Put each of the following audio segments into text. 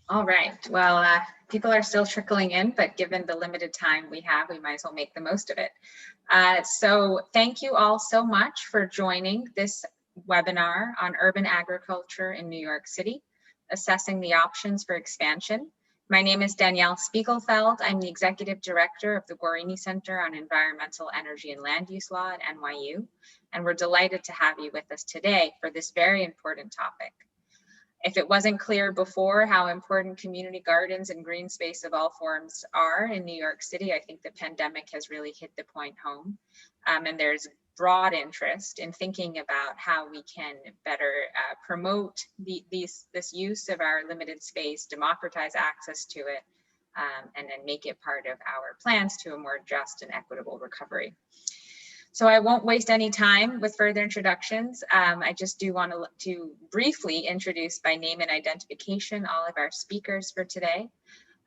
All right. Well, people are still trickling in, but given the limited time we have, we might as well make the most of it. So thank you all so much for joining this webinar on urban agriculture in New York City, assessing the options for expansion. My name is Danielle Spiegelfeld. I'm the Executive Director of the Guarini Center on Environmental, Energy, and Land Use Law at NYU, and we're delighted to have you with us today for this very important topic. If it wasn't clear before how important community gardens and green space of all forms are in New York City, I think the pandemic has really hit the point home. And there's broad interest in thinking about how we can better promote this use of our limited space, democratize access to it, and then make it part of our plans to a more just and equitable recovery. So I won't waste any time with further introductions. I just do want to briefly introduce by name and identification all of our speakers for today.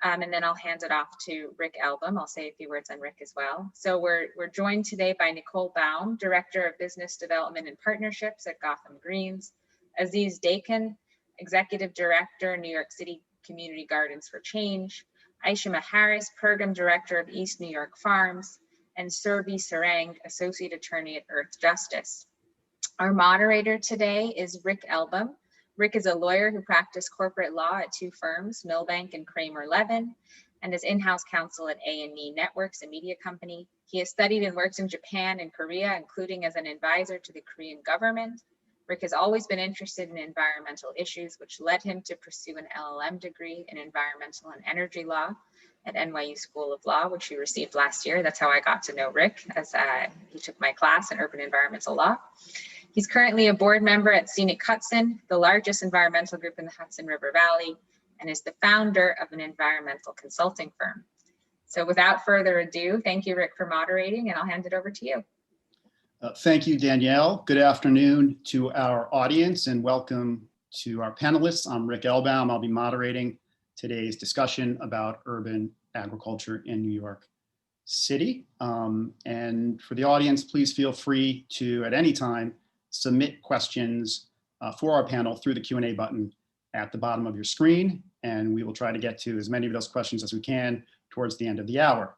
And then I'll hand it off to Rick Elbaum. I'll say a few words on Rick as well. So we're joined today by Nicole Baum, Director of Business Development and Partnerships at Gotham Greens, Aziz Dakin, Executive Director, New York City Community Gardens for Change, Aishima Harris, Program Director of East New York Farms, and Surbi Sarang, Associate Attorney at Earth Justice. Our moderator today is Rick Elbaum. Rick is a lawyer who practiced corporate law at two firms, Milbank and Kramer Levin, and is in-house counsel at A&E Networks, a media company. He has studied and worked in Japan and Korea, including as an advisor to the Korean government. Rick has always been interested in environmental issues, which led him to pursue an LLM degree in environmental and energy law at NYU School of Law, which he received last year. That's how I got to know Rick, as he took my class in urban environmental law. He's currently a board member at Scenic Hudson, the largest environmental group in the Hudson River Valley, and is the founder of an environmental consulting firm. So without further ado, thank you, Rick, for moderating, and I'll hand it over to you. Thank you, Danielle. Good afternoon to our audience and welcome to our panelists. I'm Rick Elbaum. I'll be moderating today's discussion about urban agriculture in New York City. And for the audience, please feel free to, at any time, submit questions for our panel through the Q&A button at the bottom of your screen. And we will try to get to as many of those questions as we can towards the end of the hour.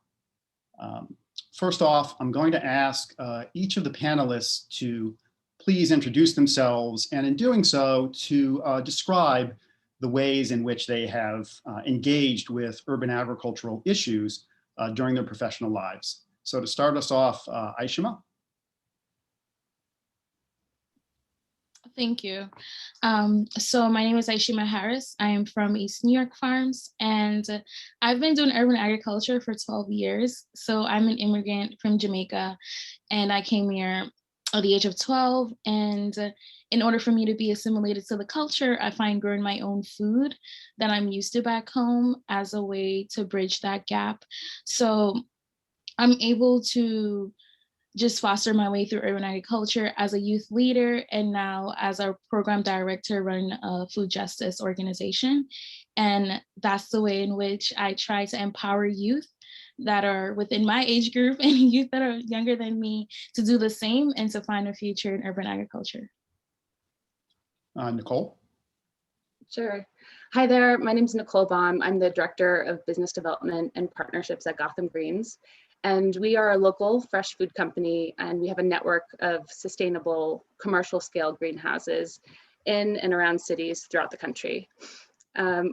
First off, I'm going to ask each of the panelists to please introduce themselves, and in doing so, to describe the ways in which they have engaged with urban agricultural issues during their professional lives. So to start us off, Aishima. Thank you. So my name is Aishima Harris. I am from East New York Farms, and I've been doing urban agriculture for 12 years. So I'm an immigrant from Jamaica, and I came here at the age of 12. And in order for me to be assimilated to the culture, I find growing my own food that I'm used to back home as a way to bridge that gap. So I'm able to just foster my way through urban agriculture as a youth leader, and now as a program director running a food justice organization. And that's the way in which I try to empower youth that are within my age group and youth that are younger than me to do the same and to find a future in urban agriculture. Nicole. Sure. Hi there, my name is Nicole Baum. I'm the Director of Business Development and Partnerships at Gotham Greens. And we are a local fresh food company, and we have a network of sustainable commercial scale greenhouses in and around cities throughout the country.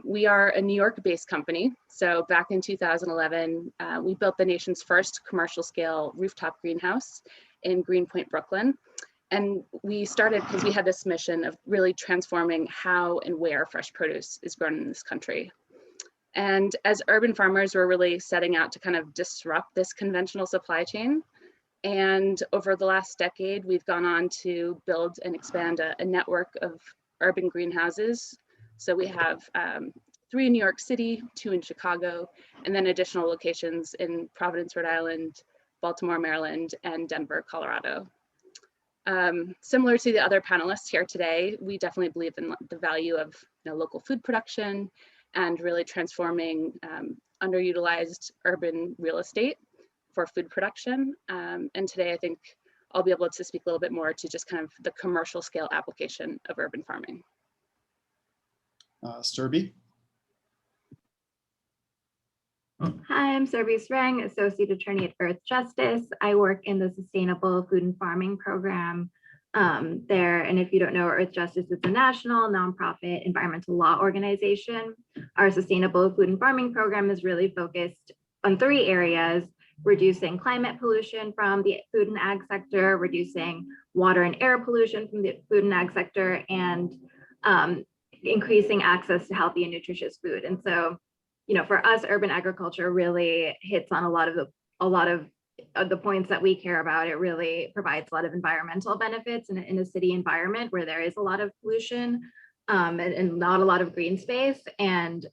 We are a New York based company. So back in 2011, we built the nation's first commercial scale rooftop greenhouse in Greenpoint, Brooklyn. And we started because we had this mission of really transforming how and where fresh produce is grown in this country. And as urban farmers, we're really setting out to kind of disrupt this conventional supply chain. And over the last decade, we've gone on to build and expand a network of urban greenhouses. So we have 3 in New York City, 2 in Chicago, and then additional locations in Providence, Rhode Island, Baltimore, Maryland, and Denver, Colorado. Similar to the other panelists here today, we definitely believe in the value of local food production and really transforming underutilized urban real estate for food production. And today, I think I'll be able to speak a little bit more to just kind of the commercial scale application of urban farming. Surbi. Hi, I'm Surbi Sreng, Associate Attorney at Earth Justice. I work in the Sustainable Food and Farming Program there. And if you don't know, Earth Justice is a national nonprofit environmental law organization. Our Sustainable Food and Farming Program is really focused on 3 areas: reducing climate pollution from the food and ag sector, reducing water and air pollution from the food and ag sector, and increasing access to healthy and nutritious food. And so, for us, urban agriculture really hits on a lot of the points that we care about. It really provides a lot of environmental benefits in a city environment where there is a lot of pollution and not a lot of green space. And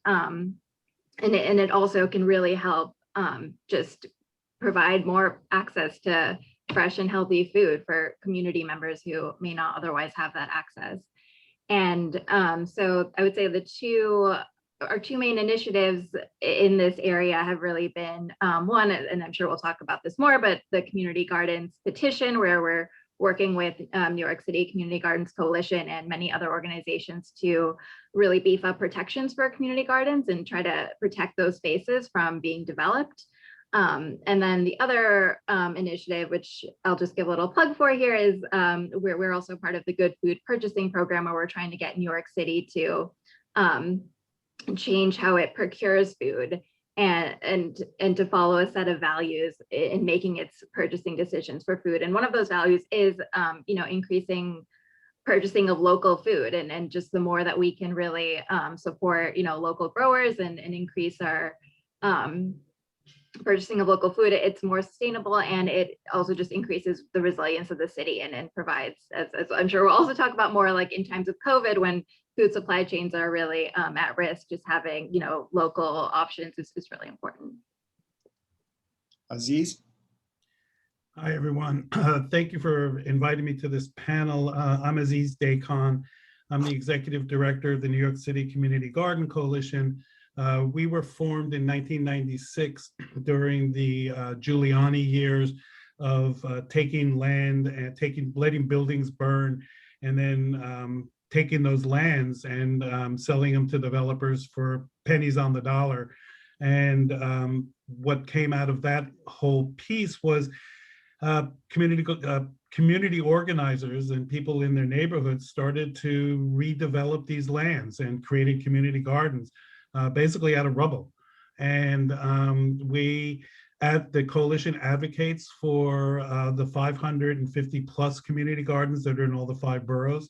it also can really help just provide more access to fresh and healthy food for community members who may not otherwise have that access. And so I would say our 2 main initiatives in this area have really been one, and I'm sure we'll talk about this more, but the Community Gardens Petition, where we're working with New York City Community Gardens Coalition and many other organizations to really beef up protections for community gardens and try to protect those spaces from being developed. And then the other initiative, which I'll just give a little plug for here, is we're also part of the Good Food Purchasing Program, where we're trying to get New York City to change how it procures food and to follow a set of values in making its purchasing decisions for food. And one of those values is, increasing purchasing of local food, and just the more that we can really support, local growers and increase our purchasing of local food, it's more sustainable, and it also just increases the resilience of the city and provides, as I'm sure we'll also talk about more, like in times of COVID, when food supply chains are really at risk, just having local options is really important. Aziz? Hi, everyone. Thank you for inviting me to this panel. I'm Aziz Daykhan. I'm the Executive Director of the New York City Community Garden Coalition. We were formed in 1996 during the Giuliani years of taking land and letting buildings burn, and then taking those lands and selling them to developers for pennies on the dollar. And what came out of that whole piece was community organizers and people in their neighborhoods started to redevelop these lands and created community gardens, basically out of rubble. And we at the coalition advocates for the 550 plus community gardens that are in all the 5 boroughs.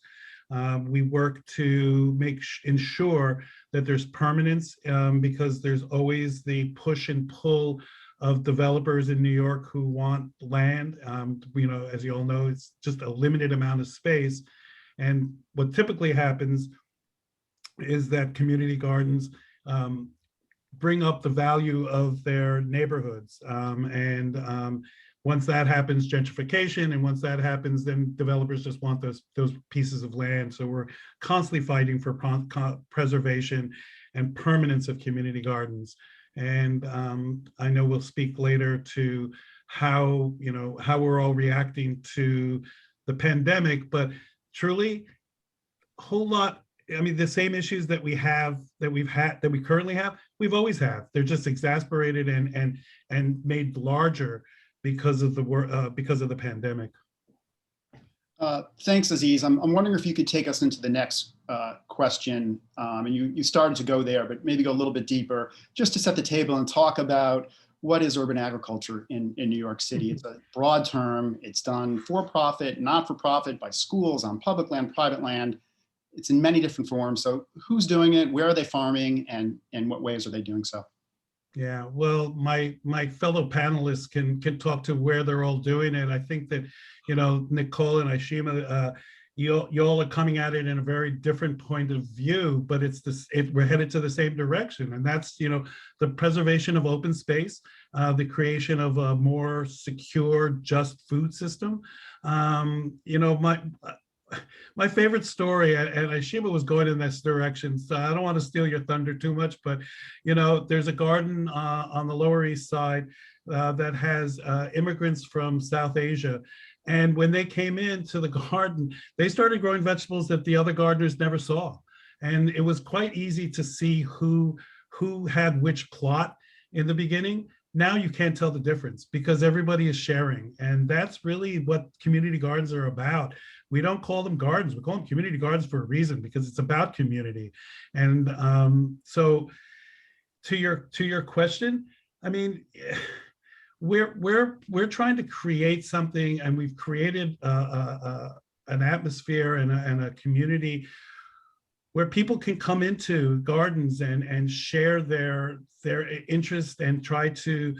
We work to ensure that there's permanence, because there's always the push and pull of developers in New York who want land. As you all know, it's just a limited amount of space. And what typically happens is that community gardens bring up the value of their neighborhoods. Once that happens, gentrification, and once that happens, then developers just want those pieces of land. So we're constantly fighting for preservation and permanence of community gardens. And I know we'll speak later to how we're all reacting to the pandemic, but truly a whole lot. I mean, the same issues that we currently have, we've always had. They're just exacerbated and made larger because of the pandemic. Thanks, Aziz. I'm wondering if you could take us into the next question. And you started to go there, but maybe go a little bit deeper, just to set the table and talk about what is urban agriculture in New York City. It's a broad term. It's done for profit, not for profit, by schools, on public land, private land. It's in many different forms. So who's doing it? Where are they farming? And in what ways are they doing so? Yeah, well, my fellow panelists can talk to where they're all doing it. I think that, Nicole and Aishima, you all are coming at it in a very different point of view, but we're headed to the same direction. And that's, the preservation of open space, the creation of a more secure, just food system. My favorite story, and Aishima was going in this direction, so I don't want to steal your thunder too much, but there's a garden on the Lower East Side that has immigrants from South Asia. And when they came into the garden, they started growing vegetables that the other gardeners never saw. And it was quite easy to see who had which plot. in the beginning. Now you can't tell the difference because everybody is sharing. And that's really what community gardens are about. We don't call them gardens, we call them community gardens for a reason, because it's about community. And so to your question, I mean, we're trying to create something, and we've created an atmosphere and a community where people can come into gardens and share their interest and try to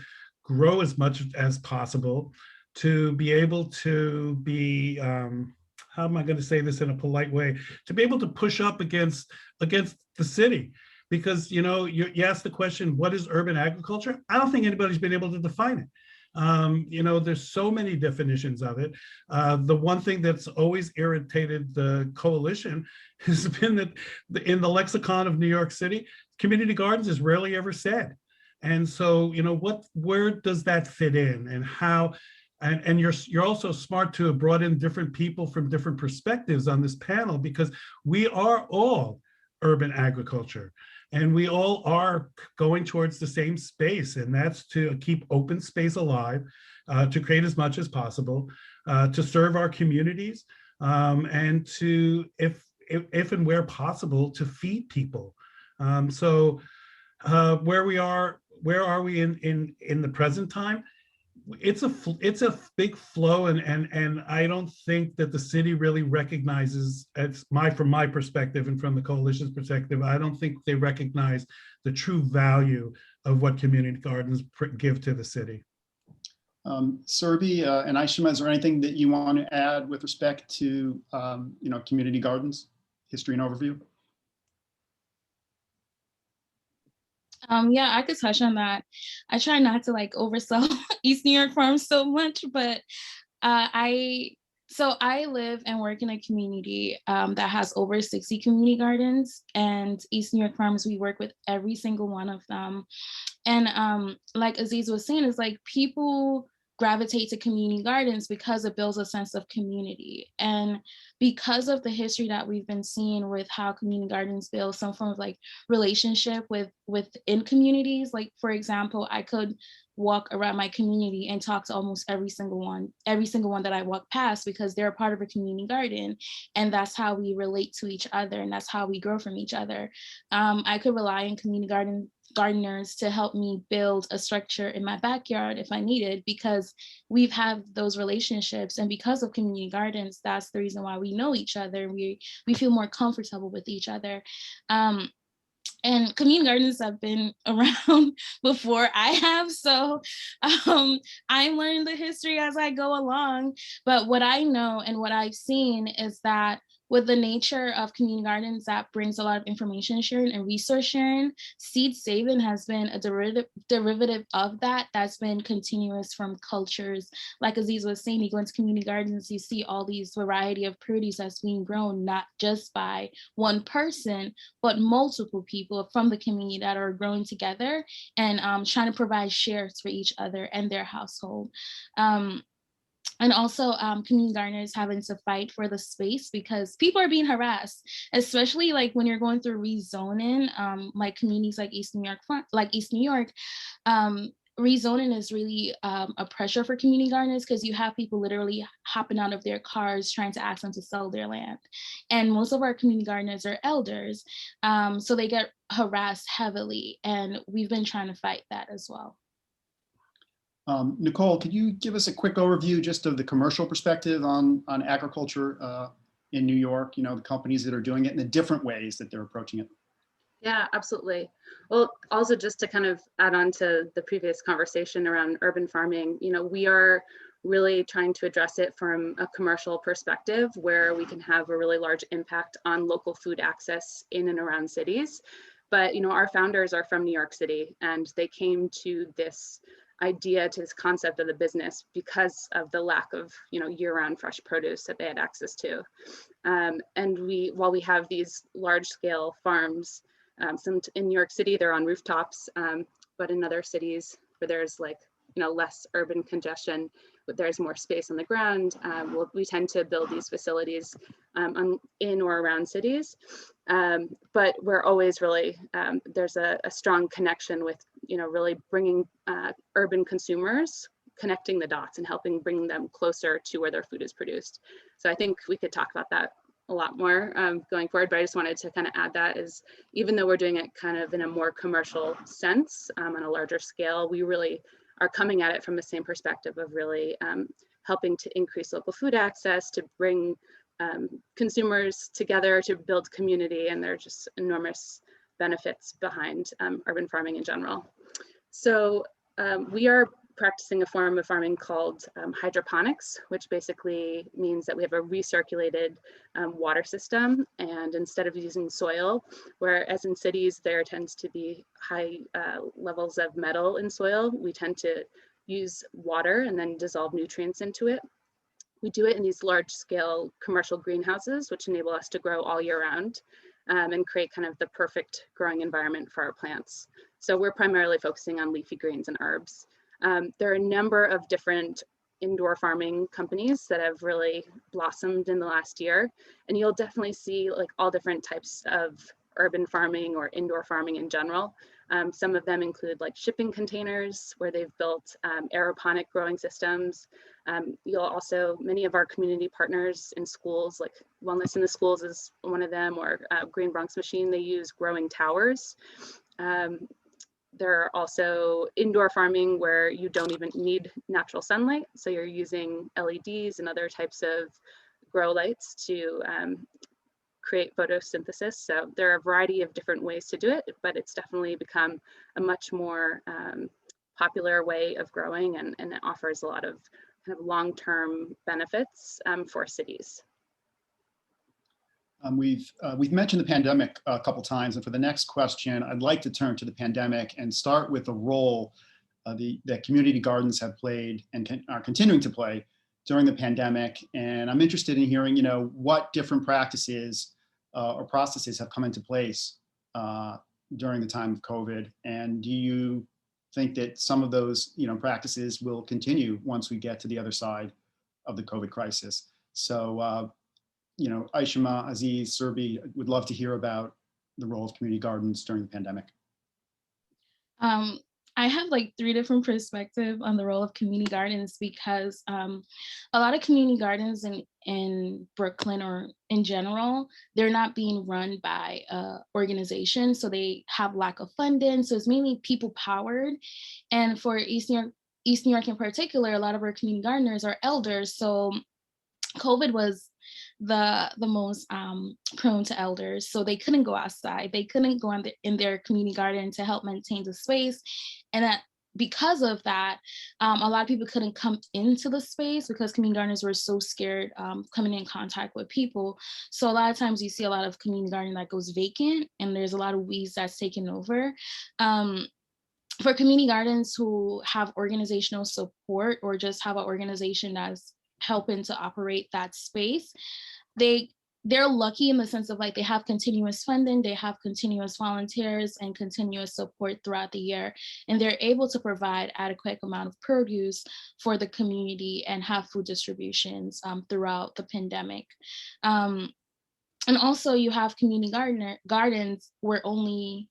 grow as much as possible, to be able to be, how am I going to say this in a polite way, to be able to push up against the city. Because, you know, you asked the question, what is urban agriculture? I don't think anybody's been able to define it. You know, there's so many definitions of it. The one thing that's always irritated the coalition has been that in the lexicon of New York City, community gardens is rarely ever said. And so, you know, where does that fit in, and how? And you're also smart to have brought in different people from different perspectives on this panel, because we are all urban agriculture. And we all are going towards the same space, and that's to keep open space alive, to create as much as possible, to serve our communities, and to, if and where possible, to feed people. So where are we in the present time? It's a big flow, and I don't think that the city really recognizes, from my perspective and from the coalition's perspective, I don't think they recognize the true value of what community gardens give to the city. Surbi and Aishima, is there anything that you want to add with respect to you know, community gardens, history and overview? Yeah, I could touch on that. I try not to like oversell East New York Farms so much, but I live and work in a community that has over 60 community gardens, and East New York Farms, we work with every single one of them. And like Aziz was saying, it's like people gravitate to community gardens because it builds a sense of community. And because of the history that we've been seeing with how community gardens build some form of like relationship within communities, like for example, I could walk around my community and talk to almost every single one that I walk past, because they're a part of a community garden, and that's how we relate to each other, and that's how we grow from each other. I could rely on community gardeners to help me build a structure in my backyard if I needed, because we've had those relationships, and because of community gardens, that's the reason why we know each other. We feel more comfortable with each other. And community gardens have been around before I have, so I'm learning the history as I go along. But what I know and what I've seen is that with the nature of community gardens, that brings a lot of information sharing and resource sharing. Seed saving has been a derivative of that, that's been continuous from cultures. Like Aziz was saying, you go into community gardens, you see all these variety of produce that's being grown, not just by one person, but multiple people from the community that are growing together and trying to provide shares for each other and their household. And also community gardeners having to fight for the space because people are being harassed, especially like when you're going through rezoning, like communities like East New York, rezoning is really a pressure for community gardeners, because you have people literally hopping out of their cars trying to ask them to sell their land. And most of our community gardeners are elders, so they get harassed heavily, and we've been trying to fight that as well. Nicole, could you give us a quick overview just of the commercial perspective on agriculture in New York, you know, the companies that are doing it and the different ways that they're approaching it? Yeah, absolutely. Well, also just to kind of add on to the previous conversation around urban farming, you know, we are really trying to address it from a commercial perspective where we can have a really large impact on local food access in and around cities. But, you know, our founders are from New York City, and they came to this idea, to this concept of the business because of the lack of, you know, year-round fresh produce that they had access to. And while we have these large-scale farms, some in New York City, they're on rooftops, but in other cities where there's like less urban congestion, but there's more space on the ground. We tend to build these facilities in or around cities, but we're always really, there's a strong connection with, really bringing urban consumers, connecting the dots and helping bring them closer to where their food is produced. So I think we could talk about that a lot more going forward, but I just wanted to kind of add that is, even though we're doing it kind of in a more commercial sense on a larger scale, we really are coming at it from the same perspective of really helping to increase local food access, to bring consumers together, to build community, and there are just enormous benefits behind urban farming in general. So we are practicing a form of farming called hydroponics, which basically means that we have a recirculated water system. And instead of using soil, whereas in cities there tends to be high levels of metal in soil, we tend to use water and then dissolve nutrients into it. We do it in these large scale commercial greenhouses, which enable us to grow all year round and create kind of the perfect growing environment for our plants. So we're primarily focusing on leafy greens and herbs. There are a number of different indoor farming companies that have really blossomed in the last year, and you'll definitely see like all different types of urban farming or indoor farming in general. Some of them include like shipping containers where they've built aeroponic growing systems. You'll also, many of our community partners in schools, like Wellness in the Schools is one of them, or Green Bronx Machine, they use growing towers. There are also indoor farming where you don't even need natural sunlight. So you're using LEDs and other types of grow lights to create photosynthesis. So there are a variety of different ways to do it, but it's definitely become a much more popular way of growing, and it offers a lot of kind of long-term benefits for cities. We've mentioned the pandemic a couple times, and for the next question, I'd like to turn to the pandemic and start with the role that community gardens have played and are continuing to play during the pandemic. And I'm interested in hearing, what different practices or processes have come into place during the time of COVID, and do you think that some of those, practices will continue once we get to the other side of the COVID crisis? So. Aishima, Aziz, Surbi, would love to hear about the role of community gardens during the pandemic. I have like 3 different perspectives on the role of community gardens, because a lot of community gardens in Brooklyn or in general, they're not being run by organizations, so they have lack of funding. So it's mainly people powered. And for East New York in particular, a lot of our community gardeners are elders. So COVID was the most prone to elders, so they couldn't go outside, they couldn't go in their community garden to help maintain the space, and because of that, a lot of people couldn't come into the space because community gardeners were so scared coming in contact with people. So a lot of times you see a lot of community garden that goes vacant, and there's a lot of weeds that's taken over. For community gardens who have organizational support or just have an organization that's helping to operate that space, they're lucky in the sense of like they have continuous funding, they have continuous volunteers and continuous support throughout the year, and they're able to provide adequate amount of produce for the community and have food distributions throughout the pandemic. And also you have community gardens where only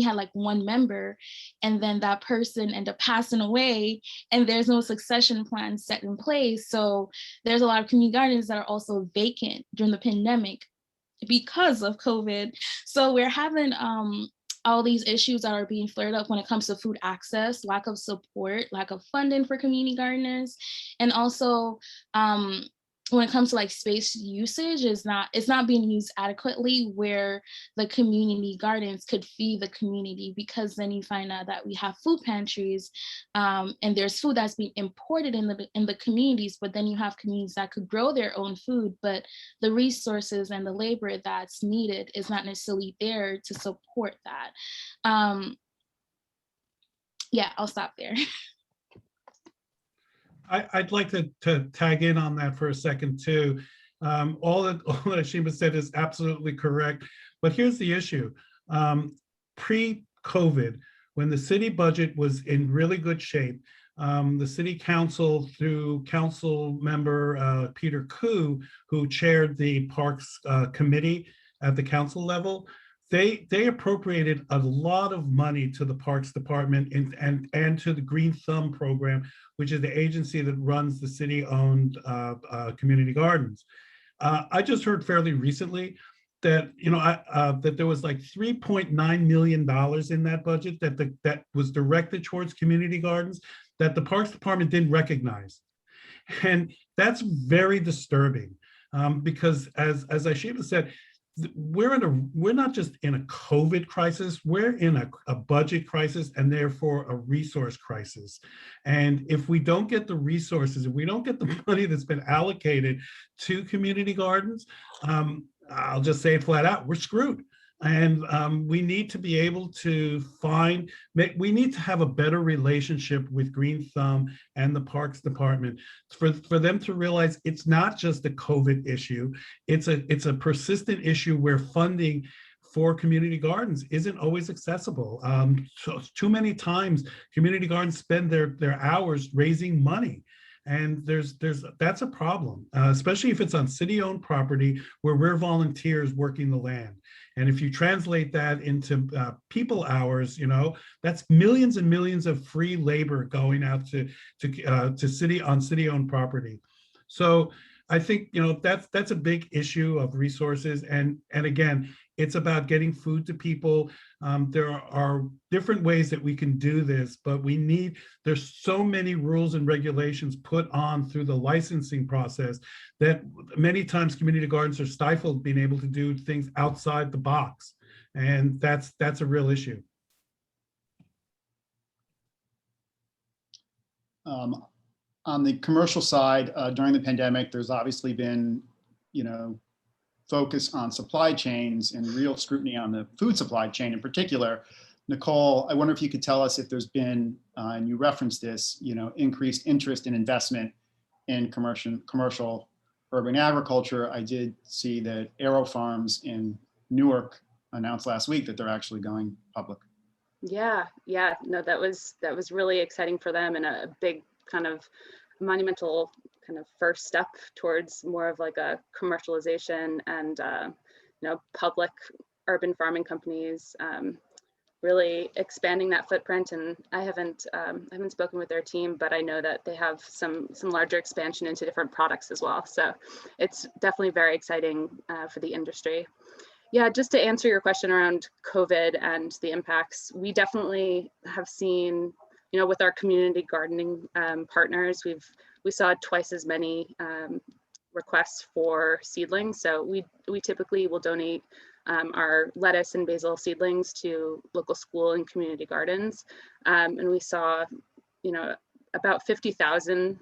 had like one member, and then that person ended up passing away, and there's no succession plan set in place. So there's a lot of community gardens that are also vacant during the pandemic because of COVID. So we're having all these issues that are being flared up when it comes to food access, lack of support, lack of funding for community gardeners, and also when it comes to like space usage, it's not being used adequately where the community gardens could feed the community, because then you find out that we have food pantries and there's food that's being imported in the communities, but then you have communities that could grow their own food, but the resources and the labor that's needed is not necessarily there to support that. Yeah, I'll stop there. I'd like to tag in on that for a second too. All that Aishima said is absolutely correct, but here's the issue. Pre-COVID, when the city budget was in really good shape, the city council, through council member Peter Koo, who chaired the Parks Committee at the council level, they appropriated a lot of money to the Parks Department and to the Green Thumb program, which is the agency that runs the city-owned community gardens. I just heard fairly recently that that there was like $3.9 million in that budget that was directed towards community gardens that the Parks Department didn't recognize, and that's very disturbing because, as Aishima said, we're not just in a COVID crisis, we're in a budget crisis and therefore a resource crisis. And if we don't get the resources, if we don't get the money that's been allocated to community gardens, I'll just say it flat out, we're screwed. And we need to be able to we need to have a better relationship with Green Thumb and the Parks Department for them to realize it's not just a COVID issue, it's a persistent issue where funding for community gardens isn't always accessible. So too many times community gardens spend their hours raising money. And that's a problem, especially if it's on city-owned property where we're volunteers working the land. And if you translate that into people hours, that's millions and millions of free labor going out to city-owned property. So I think that's a big issue of resources. And again, it's about getting food to people. There are different ways that we can do this, but there's so many rules and regulations put on through the licensing process that many times community gardens are stifled being able to do things outside the box. And that's a real issue. On the commercial side, during the pandemic, there's obviously been, focus on supply chains and real scrutiny on the food supply chain in particular. Nicole, I wonder if you could tell us if there's been, and you referenced this, increased interest in investment in commercial urban agriculture. I did see that Aero Farms in Newark announced last week that they're actually going public. Yeah, no, that was really exciting for them and a big kind of monumental kind of first step towards more of like a commercialization and public urban farming companies really expanding that footprint. And I haven't spoken with their team, but I know that they have some larger expansion into different products as well. So it's definitely very exciting for the industry. Yeah, just to answer your question around COVID and the impacts, we definitely have seen, with our community gardening partners, we saw twice as many requests for seedlings. So we typically will donate our lettuce and basil seedlings to local school and community gardens. And we saw, about 50,000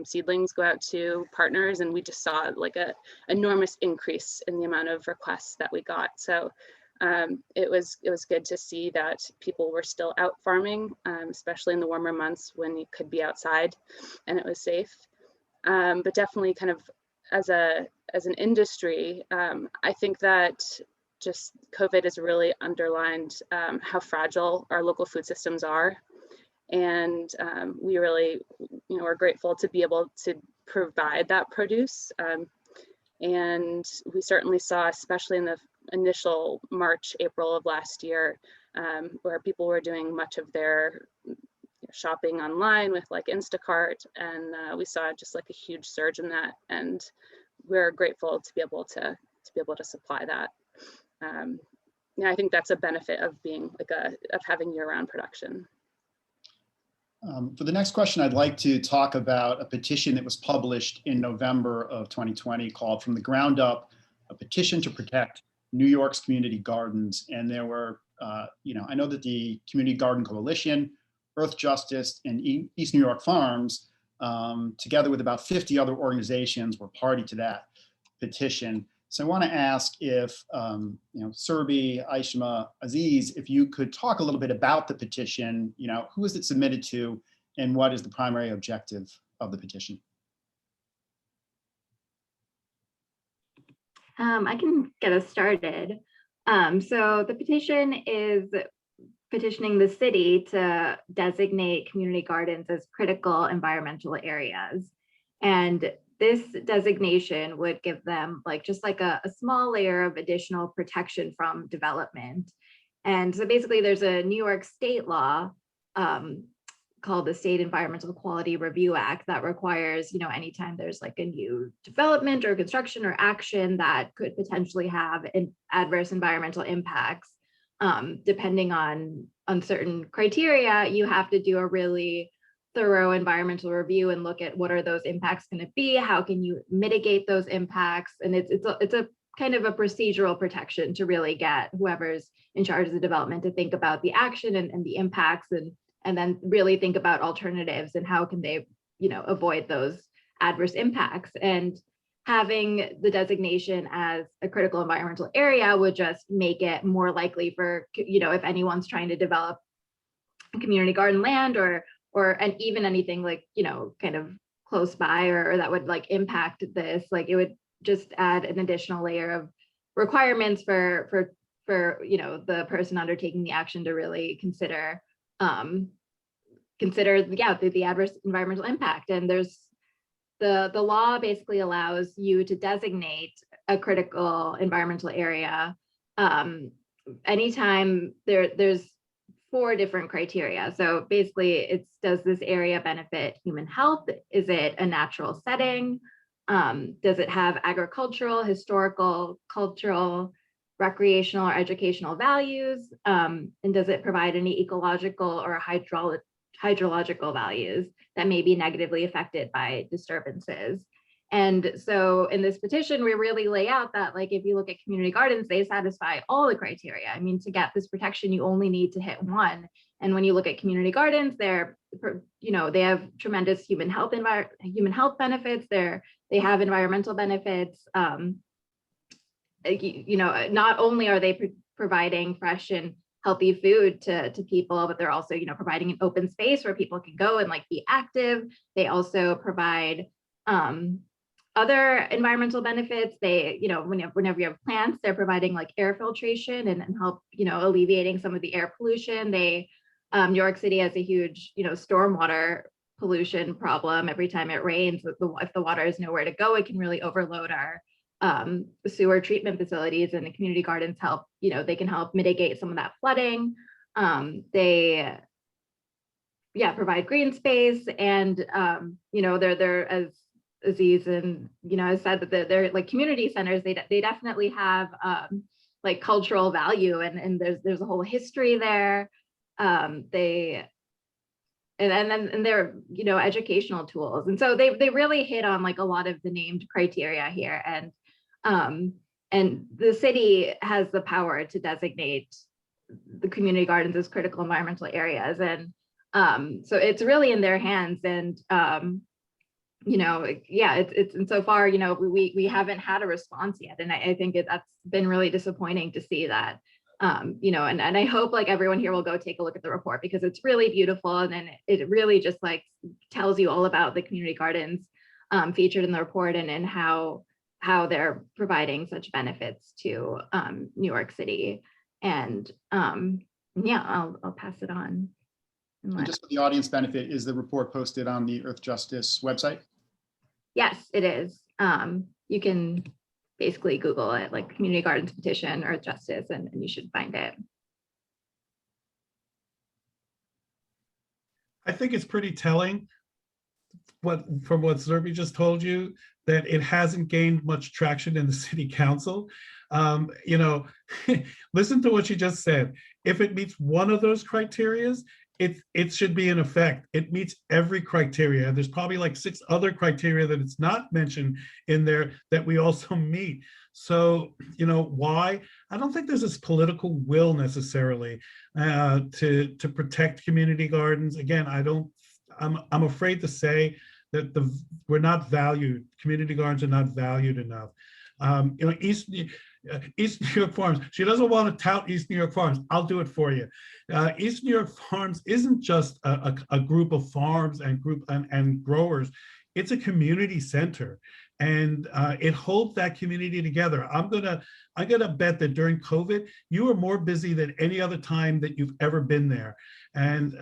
seedlings go out to partners, and we just saw like a enormous increase in the amount of requests that we got. So it was good to see that people were still out farming, especially in the warmer months when you could be outside and it was safe. But definitely kind of as an industry, I think that just COVID has really underlined how fragile our local food systems are. And we really, are grateful to be able to provide that produce. And we certainly saw, especially in the initial March, April of last year, where people were doing much of their shopping online with like Instacart, and we saw just like a huge surge in that. And we're grateful to be able to supply that. I think that's a benefit of being of having year-round production. For the next question, I'd like to talk about a petition that was published in November of 2020 called From the Ground Up, a petition to protect New York's community gardens. And there were, I know that the Community Garden Coalition, Earth Justice, and East New York Farms, together with about 50 other organizations, were party to that petition. So I want to ask if, Surbi, Aishima, Aziz, if you could talk a little bit about the petition, who is it submitted to and what is the primary objective of the petition? I can get us started. So the petition is petitioning the city to designate community gardens as critical environmental areas. And this designation would give them just a small layer of additional protection from development. And so basically there's a New York state law called the State Environmental Quality Review Act that requires, anytime there's a new development or construction or action that could potentially have adverse environmental impacts, depending on certain criteria, you have to do a really thorough environmental review and look at what are those impacts going to be, how can you mitigate those impacts, and it's a kind of a procedural protection to really get whoever's in charge of the development to think about the action and the impacts, and then really think about alternatives and how can they avoid those adverse impacts. And having the designation as a critical environmental area would just make it more likely for, if anyone's trying to develop community garden land or and even anything kind of close by or that would impact this, it would just add an additional layer of requirements for the person undertaking the action to really consider the adverse environmental impact. And there's the law basically allows you to designate a critical environmental area anytime there's 4 different criteria. So basically does this area benefit human health? Is it a natural setting? Does it have agricultural, historical, cultural, recreational, or educational values? And does it provide any ecological or hydrological values that may be negatively affected by disturbances? And so in this petition, we really lay out that if you look at community gardens, they satisfy all the criteria. I mean, to get this protection, you only need to hit one. And when you look at community gardens, they have tremendous human health benefits. They have environmental benefits. Not only are they providing fresh and healthy food to people, but they're also, providing an open space where people can go and be active. They also provide other environmental benefits. They, whenever you have plants, they're providing air filtration and help, alleviating some of the air pollution. New York City has a huge, stormwater pollution problem. Every time it rains, if the water is nowhere to go, it can really overload our sewer treatment facilities, and the community gardens help, they can help mitigate some of that flooding. They provide green space, and they're as Aziz and has said that they're community centers. They definitely have cultural value, and there's a whole history there. And they're educational tools, and so they really hit on a lot of the named criteria here. And the city has the power to designate the community gardens as critical environmental areas, and so it's really in their hands. And it's and so far, we haven't had a response yet, and I think that's been really disappointing to see that. And I hope everyone here will go take a look at the report, because it's really beautiful, and then it really just tells you all about the community gardens featured in the report, and how they're providing such benefits to New York City. And I'll pass it on. And just for the audience benefit, is the report posted on the Earth Justice website? Yes, it is. You can basically Google it, Community Gardens Petition, Earth Justice, and you should find it. I think it's pretty telling from what Zerby just told you, that it hasn't gained much traction in the city council. Listen to what she just said. If it meets one of those criteria, it should be in effect. It meets every criteria. There's probably 6 other criteria that it's not mentioned in there that we also meet. So, why? I don't think there's this political will necessarily to protect community gardens. Again, I'm afraid to say that we're not valued. Community gardens are not valued enough. East New York Farms, she doesn't want to tout East New York Farms. I'll do it for you. East New York Farms isn't just a group of farms and growers. It's a community center. And it holds that community together. I'm gonna bet that during COVID, you were more busy than any other time that you've ever been there. And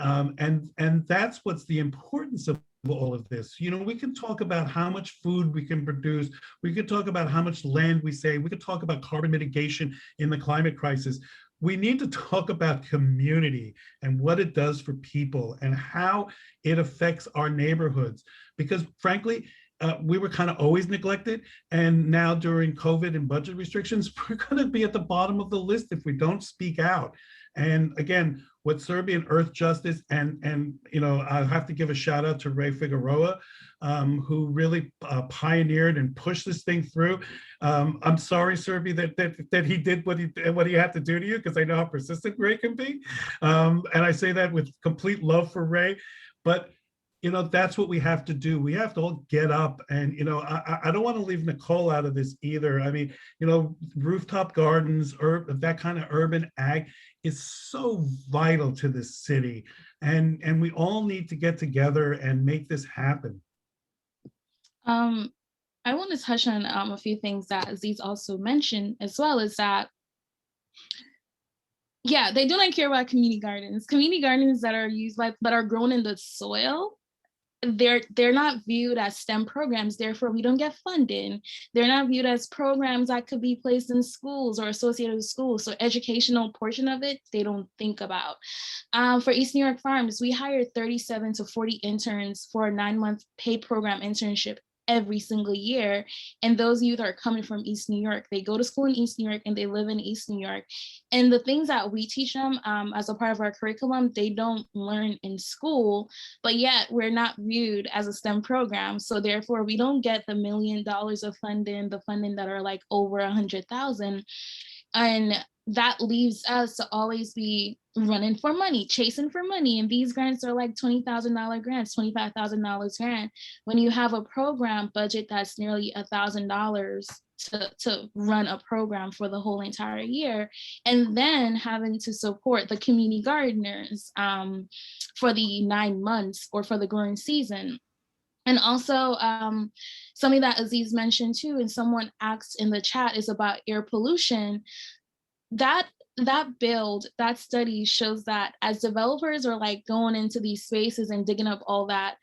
that's what's the importance of all of this. You know, we can talk about how much food we can produce. We could talk about how much land we save. We could talk about carbon mitigation in the climate crisis. We need to talk about community and what it does for people and how it affects our neighborhoods. Because frankly, we were kind of always neglected. And now during COVID and budget restrictions, we're going to be at the bottom of the list if we don't speak out. And again, with Serbian Earth Justice, and you know, I have to give a shout out to Ray Figueroa, who really pioneered and pushed this thing through. I'm sorry, Serbi, that he did what he had to do to you, because I know how persistent Ray can be. And I say that with complete love for Ray, but you know, that's what we have to do. We have to all get up, and you know, I don't want to leave Nicole out of this either. I mean, you know, rooftop gardens or that kind of urban ag is so vital to this city, and we all need to get together and make this happen. I want to touch on a few things that Aziz also mentioned, as well as that, yeah, they do not care about community gardens that are used that are grown in the soil. They're not viewed as STEM programs, therefore we don't get funding. They're not viewed as programs that could be placed in schools or associated with schools. So educational portion of it, they don't think about. For East New York Farms, we hired 37 to 40 interns for a 9-month paid program internship every single year. And those youth are coming from East New York. They go to school in East New York and they live in East New York. And the things that we teach them as a part of our curriculum, they don't learn in school, but yet we're not viewed as a STEM program. So therefore we don't get the $1 million of funding, the funding that are like over 100,000. And that leaves us to always be running for money, chasing for money. And these grants are like $20,000 grants, $25,000 grant. When you have a program budget that's nearly $1,000 to run a program for the whole entire year, and then having to support the community gardeners for the 9 months or for the growing season. And also something that Aziz mentioned too, and someone asked in the chat, is about air pollution. That study shows that as developers are like going into these spaces and digging up all that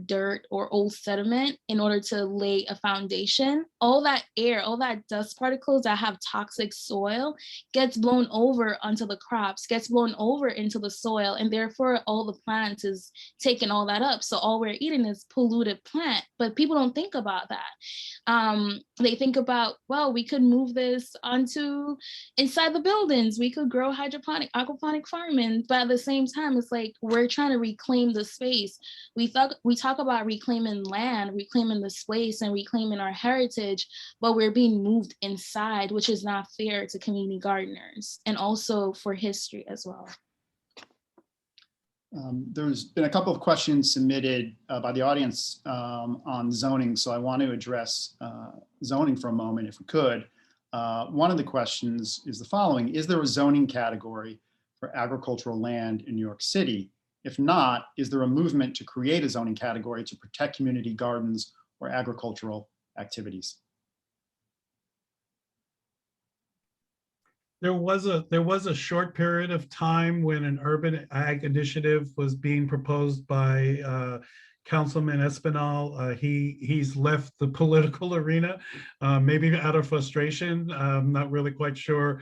dirt or old sediment in order to lay a foundation, all that air, all that dust particles that have toxic soil gets blown over onto the crops, gets blown over into the soil, and therefore all the plants is taking all that up. So all we're eating is polluted plant, but people don't think about that. They think about, well, we could move this onto inside the buildings. We could grow aquaponic farming, but at the same time, it's like we're trying to reclaim the space. We talk about reclaiming land, reclaiming the space, and reclaiming our heritage, but we're being moved inside, which is not fair to community gardeners and also for history as well. There's been a couple of questions submitted by the audience on zoning, so I want to address zoning for a moment, if we could. One of the questions is the following: is there a zoning category for agricultural land in New York City? If not, is there a movement to create a zoning category to protect community gardens or agricultural activities? There was a short period of time when an urban ag initiative was being proposed by Councilman Espinal. He's left the political arena, maybe out of frustration. I'm not really quite sure.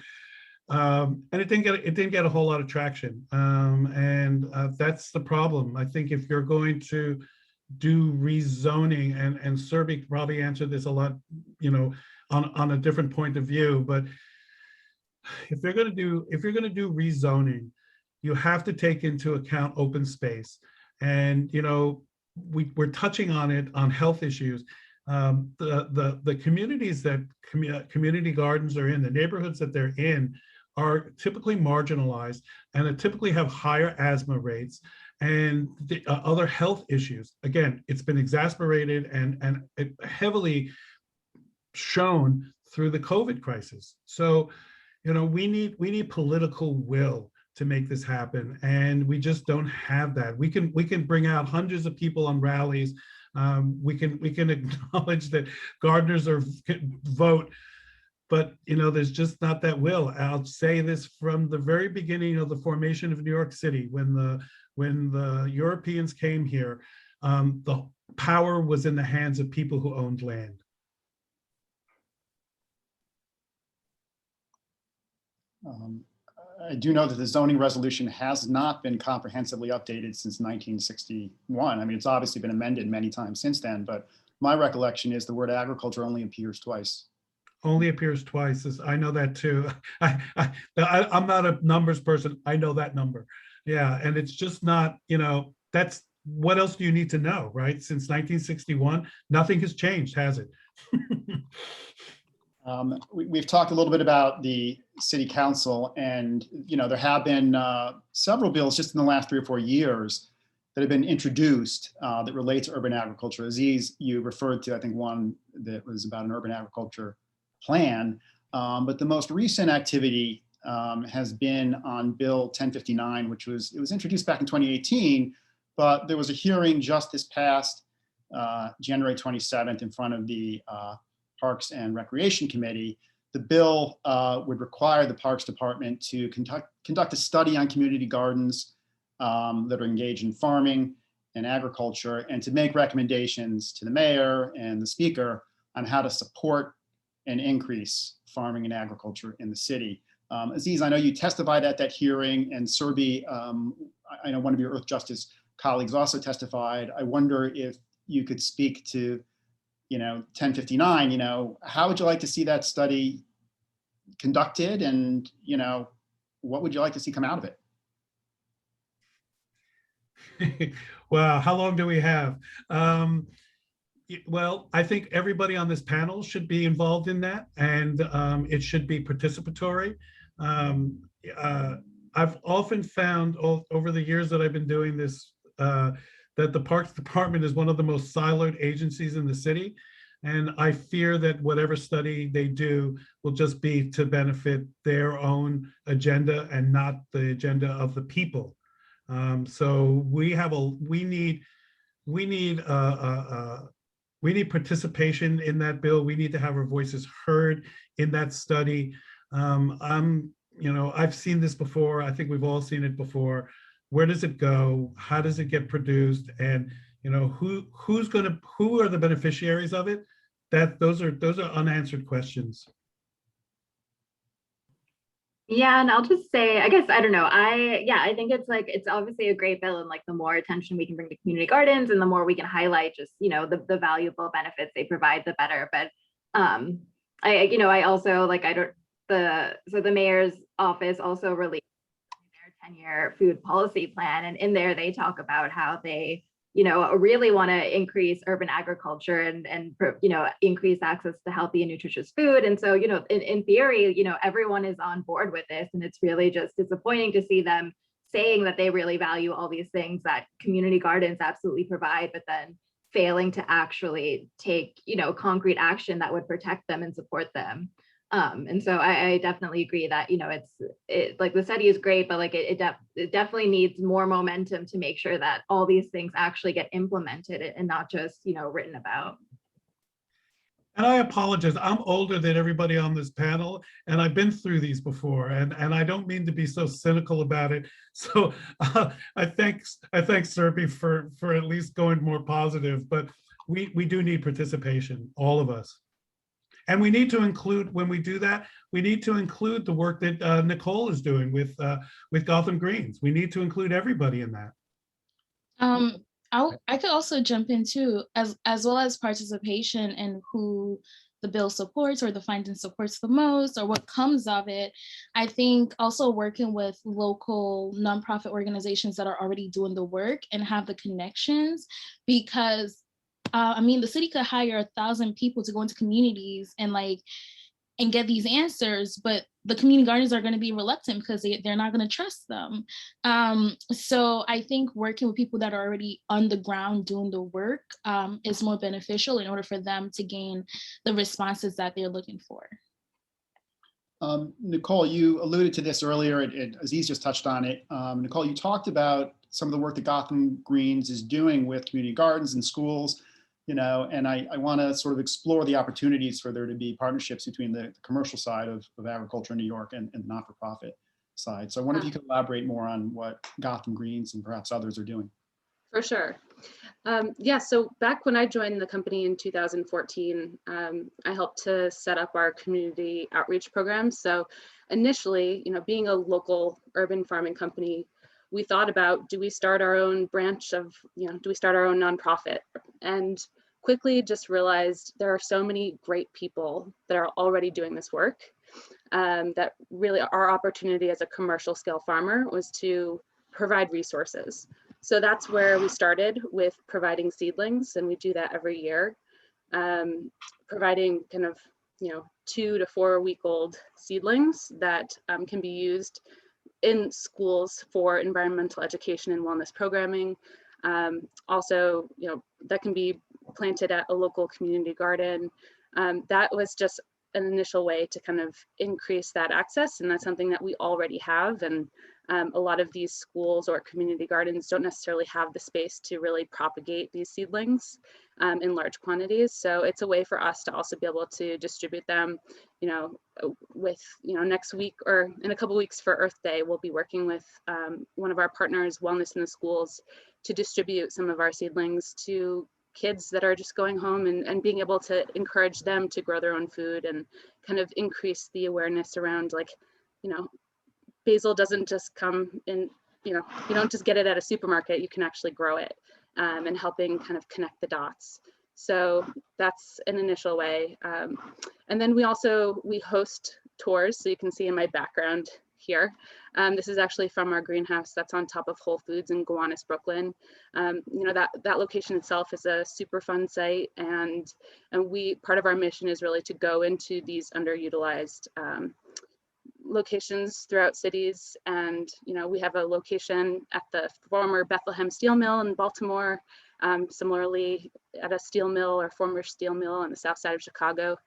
And it didn't get a whole lot of traction. And that's the problem. I think if you're going to do rezoning, and Serbi probably answered this a lot, you know, on a different point of view, but if you're going to do rezoning, you have to take into account open space. And you know, we're touching on it on health issues. The communities that community gardens are in, the neighborhoods that they're in, are typically marginalized, and they typically have higher asthma rates and the, other health issues. Again, it's been exacerbated and it heavily shown through the COVID crisis. So, you know, we need political will to make this happen, and we just don't have that. We can bring out hundreds of people on rallies. We can acknowledge that gardeners can vote, but there's just not that will. I'll say this from the very beginning of the formation of New York City, when the Europeans came here, the power was in the hands of people who owned land. I do know that the zoning resolution has not been comprehensively updated since 1961. I mean, it's obviously been amended many times since then, but my recollection is the word agriculture only appears twice. Only appears twice. I know that too. I'm not a numbers person. I know that number. Yeah, and it's just not, that's, what else do you need to know, right? Since 1961, nothing has changed, has it? We've talked a little bit about the city council, and there have been several bills just in the last 3 or 4 years that have been introduced that relate to urban agriculture. Aziz, you referred to, I think, one that was about an urban agriculture plan, but the most recent activity has been on Bill 1059, which was introduced back in 2018, but there was a hearing just this past January 27th in front of the Parks and Recreation Committee. The bill would require the Parks Department to conduct a study on community gardens that are engaged in farming and agriculture, and to make recommendations to the mayor and the speaker on how to support and increase farming and agriculture in the city. Aziz, I know you testified at that hearing, and Serbi, I know one of your Earth Justice colleagues also testified. I wonder if you could speak to 1059, how would you like to see that study conducted, and what would you like to see come out of it? Wow, how long do we have? Well, I think everybody on this panel should be involved in that, and it should be participatory. I've often found over the years that I've been doing this that the Parks Department is one of the most siloed agencies in the city. And I fear that whatever study they do will just be to benefit their own agenda and not the agenda of the people. So we need participation in that bill. We need to have our voices heard in that study. I've seen this before. I think we've all seen it before. Where does it go? How does it get produced? And who are the beneficiaries of it? Those are unanswered questions. Yeah, and I'll just say, I guess, I don't know. I think it's obviously a great bill, and the more attention we can bring to community gardens and the more we can highlight just, the valuable benefits they provide, the better. But I also so the mayor's office also released their 10-year food policy plan, and in there they talk about how they really want to increase urban agriculture and increase access to healthy and nutritious food. And so, in theory, everyone is on board with this, and it's really just disappointing to see them saying that they really value all these things that community gardens absolutely provide, but then failing to actually take, concrete action that would protect them and support them. And so I definitely agree that, the study is great, but it definitely needs more momentum to make sure that all these things actually get implemented and not just, written about. And I apologize. I'm older than everybody on this panel, and I've been through these before, and I don't mean to be so cynical about it. So I thank Serbi for at least going more positive, but we do need participation, all of us. And we need to include, when we do that, we need to include the work that Nicole is doing with Gotham Greens. We need to include everybody in that. I could also jump in too, as well as participation in who the bill supports or the finding supports the most or what comes of it. I think also working with local nonprofit organizations that are already doing the work and have the connections, because the city could hire 1,000 people to go into communities and get these answers, but the community gardens are going to be reluctant because they're not going to trust them. So I think working with people that are already on the ground doing the work is more beneficial in order for them to gain the responses that they're looking for. Nicole, you alluded to this earlier, Aziz just touched on it. Nicole, you talked about some of the work that Gotham Greens is doing with community gardens and schools, and I want to sort of explore the opportunities for there to be partnerships between the commercial side of agriculture in New York and the not-for-profit side. So I wonder if you could elaborate more on what Gotham Greens and perhaps others are doing. For sure. Yeah, so back when I joined the company in 2014, I helped to set up our community outreach program. So initially, being a local urban farming company, we thought about, do we start our own branch of, do we start our own nonprofit? And quickly just realized there are so many great people that are already doing this work, that really our opportunity as a commercial scale farmer was to provide resources. So that's where we started with providing seedlings, and we do that every year, providing kind of 2 to 4 week old seedlings that can be used in schools for environmental education and wellness programming. Also, that can be planted at a local community garden. That was just an initial way to kind of increase that access, and that's something that we already have. And a lot of these schools or community gardens don't necessarily have the space to really propagate these seedlings in large quantities. So it's a way for us to also be able to distribute them, with, next week or in a couple weeks for Earth Day, we'll be working with one of our partners, Wellness in the Schools, to distribute some of our seedlings to kids that are just going home and being able to encourage them to grow their own food and kind of increase the awareness around, like, basil doesn't just come in, you don't just get it at a supermarket, you can actually grow it, and helping kind of connect the dots. So that's an initial way. And then we host tours. So you can see in my background here, this is actually from our greenhouse that's on top of Whole Foods in Gowanus, Brooklyn. That location itself is a super fun site, and part of our mission is really to go into these underutilized locations throughout cities. And we have a location at the former Bethlehem steel mill in Baltimore, similarly at a steel mill or former steel mill on the south side of Chicago.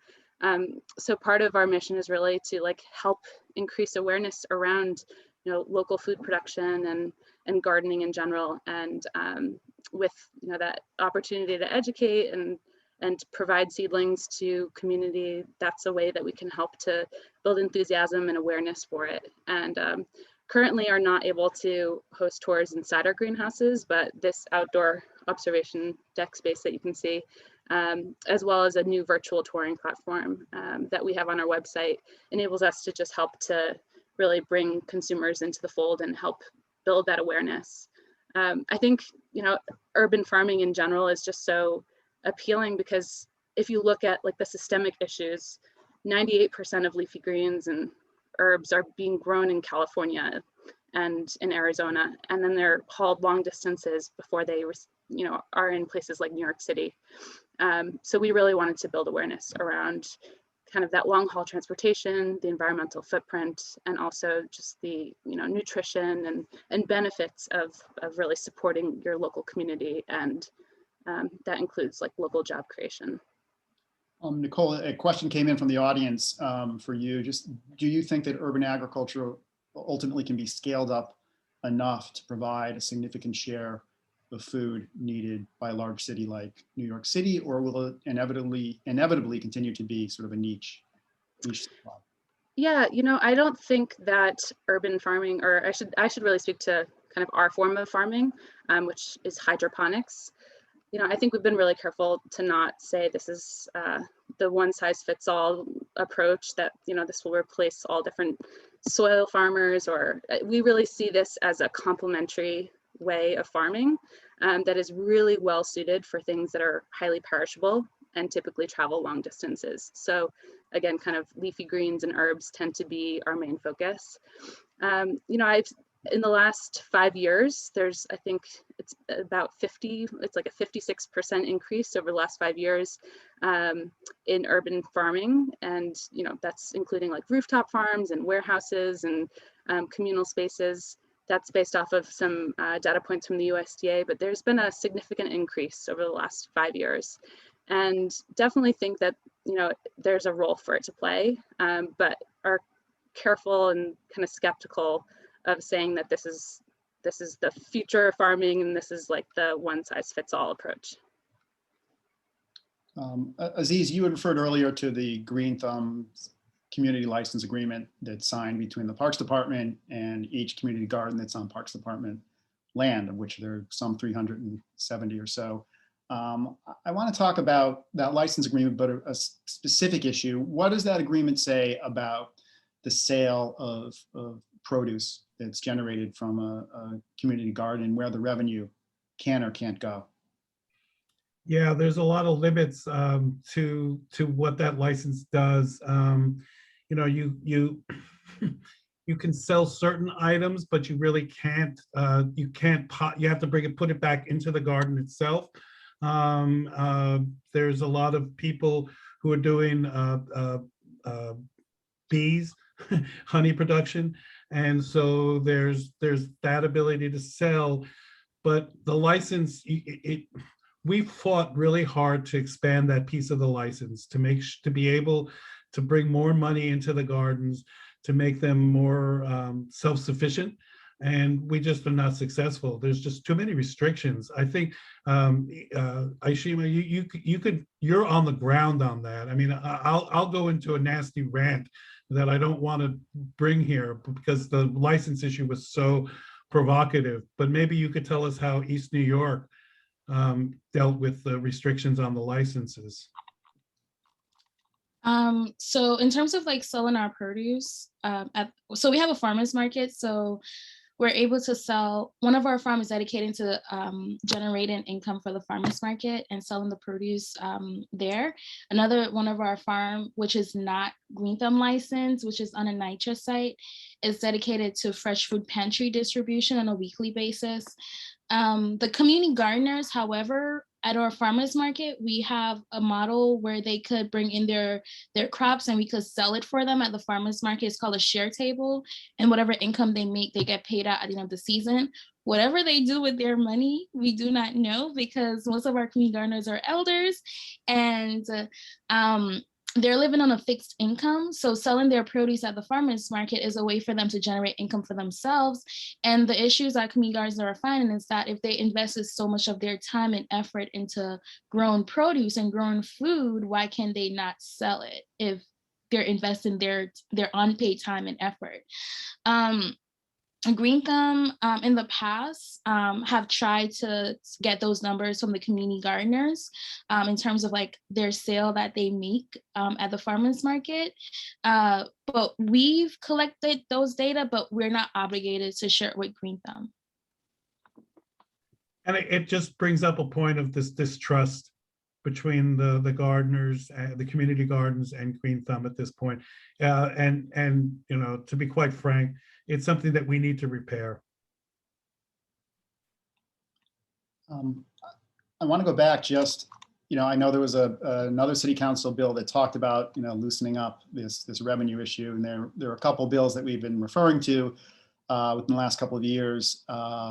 So part of our mission is really to help increase awareness around local food production and gardening in general, and with that opportunity to educate and provide seedlings to community, that's a way that we can help to build enthusiasm and awareness for it. And currently are not able to host tours inside our greenhouses, but this outdoor observation deck space that you can see, as well as a new virtual touring platform that we have on our website, enables us to just help to really bring consumers into the fold and help build that awareness. I think, urban farming in general is just so appealing, because if you look at the systemic issues, 98% of leafy greens and herbs are being grown in California and in Arizona, and then they're hauled long distances before they are in places like New York City. So we really wanted to build awareness around kind of that long haul transportation, the environmental footprint, and also just the nutrition and benefits of really supporting your local community, and that includes local job creation. Nicole, a question came in from the audience for you. Just, do you think that urban agriculture ultimately can be scaled up enough to provide a significant share of food needed by a large city like New York City, or will it inevitably continue to be sort of a niche supply? Yeah, I don't think that urban farming, or I should really speak to kind of our form of farming, which is hydroponics. I think we've been really careful to not say this is the one size fits all approach, that this will replace all different soil farmers, or we really see this as a complementary way of farming that is really well suited for things that are highly perishable and typically travel long distances. So again, kind of leafy greens and herbs tend to be our main focus. In the last 5 years, I think it's about it's like a 56% increase over the last 5 years in urban farming. And, that's including rooftop farms and warehouses and communal spaces. That's based off of some data points from the USDA, but there's been a significant increase over the last 5 years. And definitely think that, there's a role for it to play, but our careful and kind of skeptical of saying that this is the future of farming and this is like the one size fits all approach. Aziz, you had referred earlier to the Green Thumb community license agreement that's signed between the Parks Department and each community garden that's on Parks Department land, of which there are some 370 or so. I want to talk about that license agreement, but a specific issue. What does that agreement say about the sale of produce that's generated from a community garden, where the revenue can or can't go? Yeah, there's a lot of limits to what that license does. You know, you can sell certain items, but you really can't. You have to put it back into the garden itself. There's a lot of people who are doing bees, honey production, and so there's that ability to sell. But the license, we fought really hard to expand that piece of the license to be able to bring more money into the gardens, to make them more self-sufficient, and we just are not successful. There's just too many restrictions. I think Aishima, you're on the ground on that. I mean, I'll go into a nasty rant that I don't want to bring here because the license issue was so provocative. But maybe you could tell us how East New York dealt with the restrictions on the licenses. So in terms of like selling our produce, so we have a farmer's market, so we're able to sell, one of our farms is dedicated to generating income for the farmer's market and selling the produce there. Another one of our farm, which is not Green Thumb licensed, which is on a NYCHA site, is dedicated to fresh food pantry distribution on a weekly basis. The community gardeners, however, at our farmers market, we have a model where they could bring in their crops and we could sell it for them at the farmers market. It's called a share table, and whatever income they make, they get paid out at the end of the season. Whatever they do with their money, we do not know, because most of our community gardeners are elders and they're living on a fixed income. So selling their produce at the farmers market is a way for them to generate income for themselves. And the issues that community gardens are finding is that if they invested so much of their time and effort into growing produce and growing food, why can they not sell it if they're investing their unpaid time and effort? Green Thumb in the past have tried to get those numbers from the community gardeners in terms of like their sale that they make at the farmers market. But we've collected those data, but we're not obligated to share it with Green Thumb. And it just brings up a point of this distrust between the gardeners, the community gardens, and Green Thumb at this point. And you know, to be quite frank, it's something that we need to repair. I want to go back just, you know, I know there was another city council bill that talked about, you know, loosening up this revenue issue. And there are a couple of bills that we've been referring to within the last couple of years,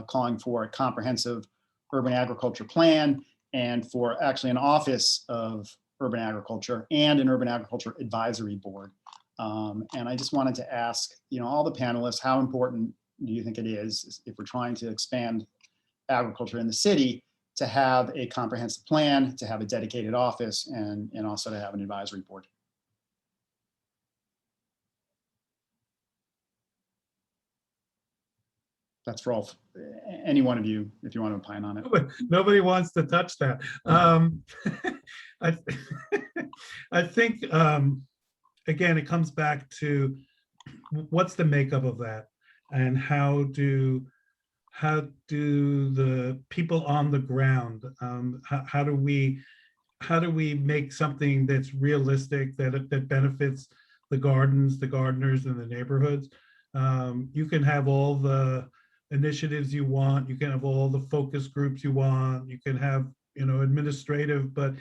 calling for a comprehensive urban agriculture plan and for actually an office of urban agriculture and an urban agriculture advisory board. And I just wanted to ask, you know, all the panelists, how important do you think it is, if we're trying to expand agriculture in the city, to have a comprehensive plan, to have a dedicated office, and also to have an advisory board? That's for all, any one of you, if you want to opine on it. Nobody wants to touch that. I think, again, it comes back to what's the makeup of that, and how do the people on the ground, how do we make something that's realistic, that benefits the gardens, the gardeners, and the neighborhoods? You can have all the initiatives you want, you can have all the focus groups you want, you can have, you know, administrative, but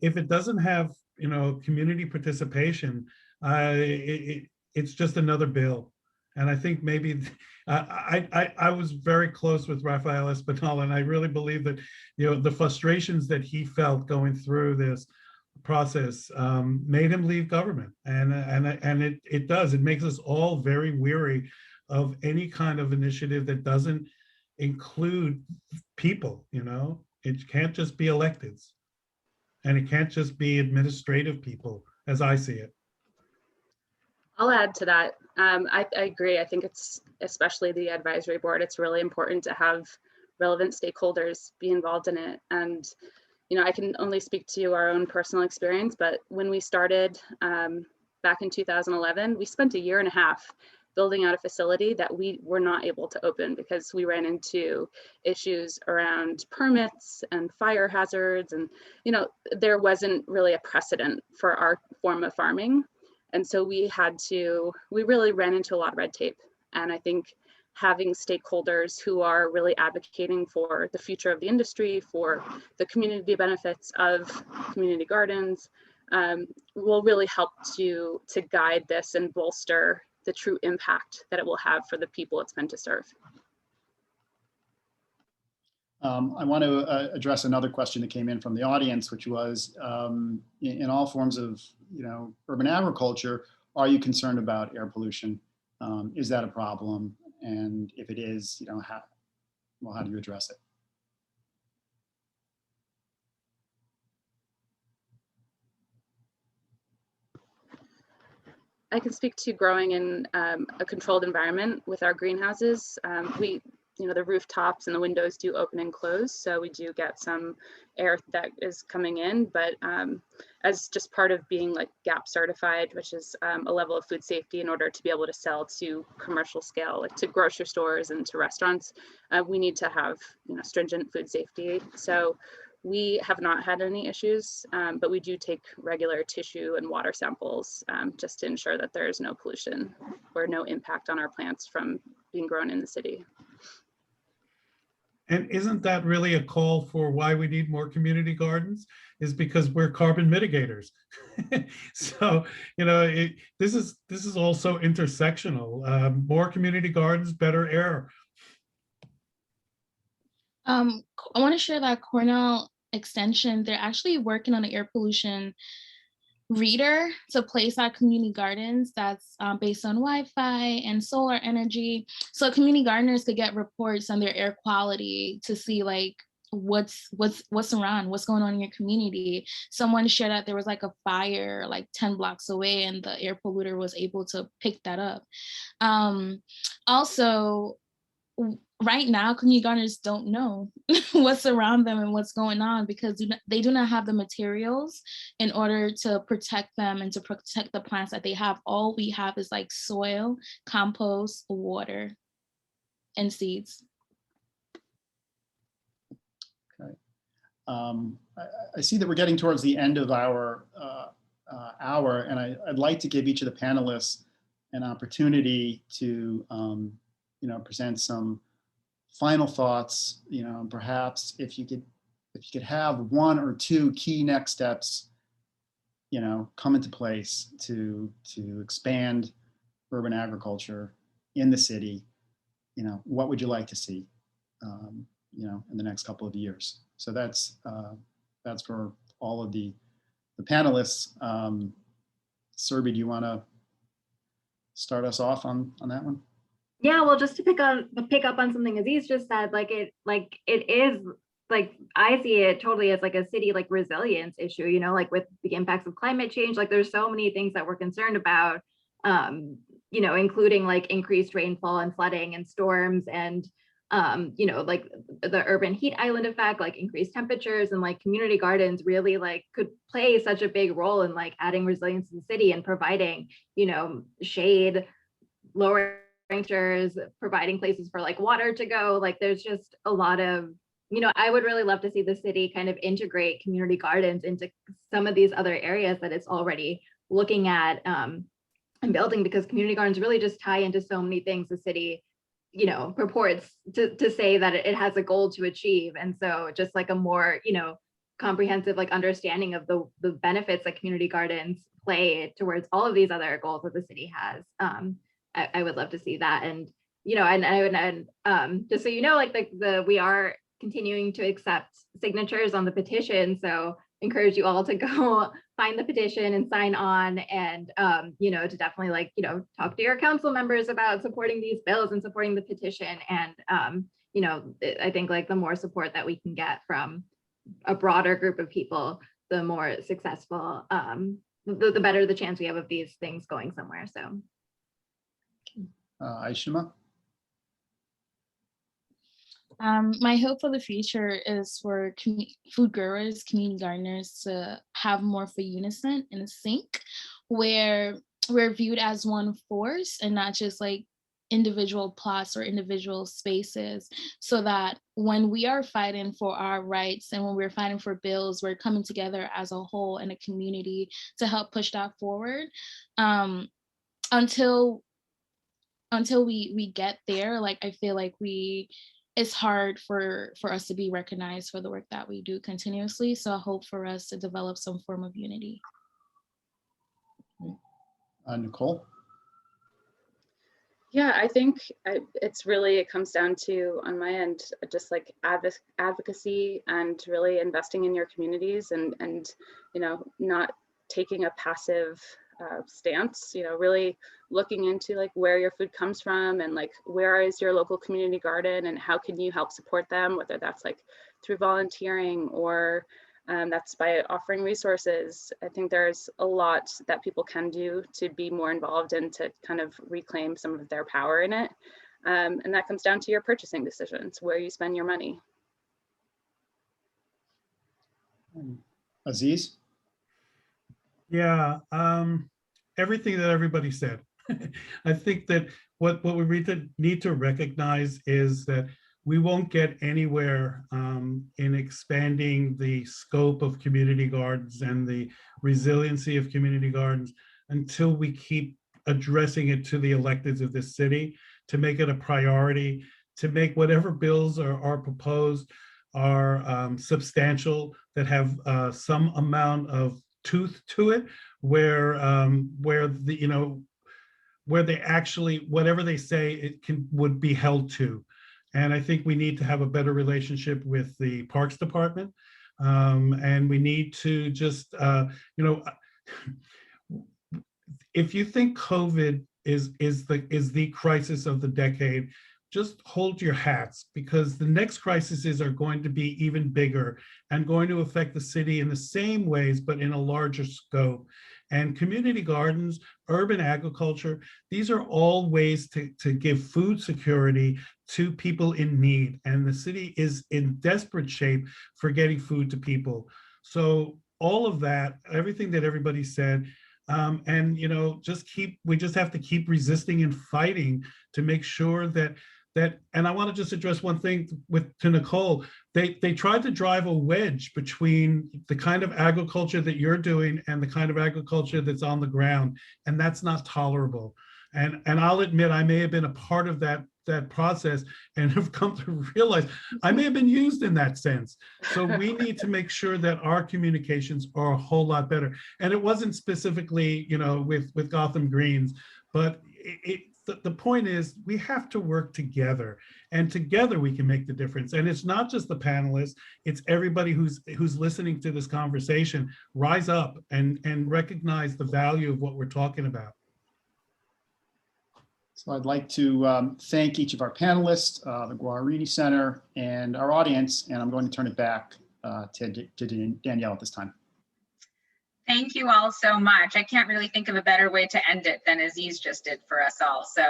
if it doesn't have, you know, community participation, it's just another bill. And I think maybe I was very close with Rafael Espinal, and I really believe that, you know, the frustrations that he felt going through this process made him leave government, and it makes us all very weary of any kind of initiative that doesn't include people. It can't just be electeds, and it can't just be administrative people, as I see it. I'll add to that. I agree. I think it's, especially the advisory board, it's really important to have relevant stakeholders be involved in it. And, I can only speak to our own personal experience, but when we started back in 2011, we spent 1.5 years building out a facility that we were not able to open because we ran into issues around permits and fire hazards. And, there wasn't really a precedent for our form of farming. And so we really ran into a lot of red tape. And I think having stakeholders who are really advocating for the future of the industry, for the community benefits of community gardens, will really help to guide this and bolster the true impact that it will have for the people it's meant to serve. I want to address another question that came in from the audience, which was, in all forms of, urban agriculture, are you concerned about air pollution? Is that a problem? And if it is, how do you address it? I can speak to growing in a controlled environment with our greenhouses. The rooftops and the windows do open and close, so we do get some air that is coming in, but as just part of being like GAP certified, which is a level of food safety in order to be able to sell to commercial scale, like to grocery stores and to restaurants, we need to have stringent food safety. So we have not had any issues, but we do take regular tissue and water samples just to ensure that there is no pollution or no impact on our plants from being grown in the city. And isn't that really a call for why we need more community gardens? Is because we're carbon mitigators. So, this is also intersectional. More community gardens, better air. I want to share that Cornell Extension, they're actually working on an air pollution reader to place at community gardens that's based on Wi-Fi and solar energy. So community gardeners could get reports on their air quality to see like what's around, what's going on in your community. Someone shared that there was like a fire like 10 blocks away and the air polluter was able to pick that up. Also, right now, community gardeners don't know what's around them and what's going on because they do not have the materials in order to protect them and to protect the plants that they have. All we have is like soil, compost, water, and seeds. Okay. I see that we're getting towards the end of our hour, and I'd like to give each of the panelists an opportunity to present some final thoughts, perhaps if you could have 1 or 2 key next steps, come into place to expand urban agriculture in the city, what would you like to see, in the next couple of years? So that's for all of the panelists. Serby, do you want to start us off on that one? Yeah, well, just to pick up on something Aziz just said, it is like, I see it totally as like a city like resilience issue, with the impacts of climate change. Like there's so many things that we're concerned about, including like increased rainfall and flooding and storms and like the urban heat island effect, like increased temperatures, and like community gardens really like could play such a big role in like adding resilience to the city and providing, shade, lowering temperatures, providing places for like water to go. Like there's just a lot of, I would really love to see the city kind of integrate community gardens into some of these other areas that it's already looking at and building, because community gardens really just tie into so many things the city, purports to say that it has a goal to achieve. And so just like a more, comprehensive like understanding of the benefits that community gardens play towards all of these other goals that the city has. I would love to see that. And, and just so like we are continuing to accept signatures on the petition. So encourage you all to go find the petition and sign on, and to definitely talk to your council members about supporting these bills and supporting the petition. And I think the more support that we can get from a broader group of people, the more successful, the better the chance we have of these things going somewhere. So Aishima? My hope for the future is for food growers, community gardeners to have more of a unison and a sync, where we're viewed as one force and not just individual plots or individual spaces, so that when we are fighting for our rights and when we're fighting for bills, we're coming together as a whole in a community to help push that forward. Until we get there, I feel it's hard for us to be recognized for the work that we do continuously. So I hope for us to develop some form of unity. Nicole? Yeah, I think it comes down to, on my end, just advocacy and really investing in your communities and not taking a passive stance, really looking into where your food comes from and where is your local community garden and how can you help support them, whether that's through volunteering or that's by offering resources. I think there's a lot that people can do to be more involved and to kind of reclaim some of their power in it. And that comes down to your purchasing decisions, where you spend your money. Aziz? Yeah, everything that everybody said. I think that what we really need to recognize is that we won't get anywhere in expanding the scope of community gardens and the resiliency of community gardens until we keep addressing it to the electeds of this city, to make it a priority, to make whatever bills are proposed are substantial, that have some amount of tooth to it, where they actually, whatever they say, would be held to. And I think we need to have a better relationship with the Parks Department, and we need to just if you think COVID is the crisis of the decade, just hold your hats, because the next crises are going to be even bigger and going to affect the city in the same ways, but in a larger scope. And community gardens, urban agriculture, these are all ways to give food security to people in need. And the city is in desperate shape for getting food to people. So all of that, everything that everybody said, and we just have to keep resisting and fighting to make sure that, and I want to just address one thing to Nicole. They tried to drive a wedge between the kind of agriculture that you're doing and the kind of agriculture that's on the ground, and that's not tolerable. And I'll admit, I may have been a part of that process and have come to realize I may have been used in that sense. So we need to make sure that our communications are a whole lot better. And it wasn't specifically, with Gotham Greens, but the point is we have to work together, and together we can make the difference. And it's not just the panelists, it's everybody who's listening to this conversation. Rise up and recognize the value of what we're talking about. So I'd like to thank each of our panelists, the Guarini Center, and our audience, and I'm going to turn it back to Danielle at this time. Thank you all so much. I can't really think of a better way to end it than Aziz just did for us all. So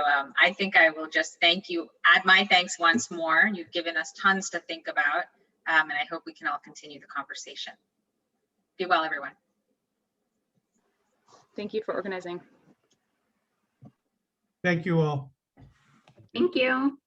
I think I will just thank you, add my thanks once more. You've given us tons to think about, and I hope we can all continue the conversation. Be well, everyone. Thank you for organizing. Thank you all. thank you.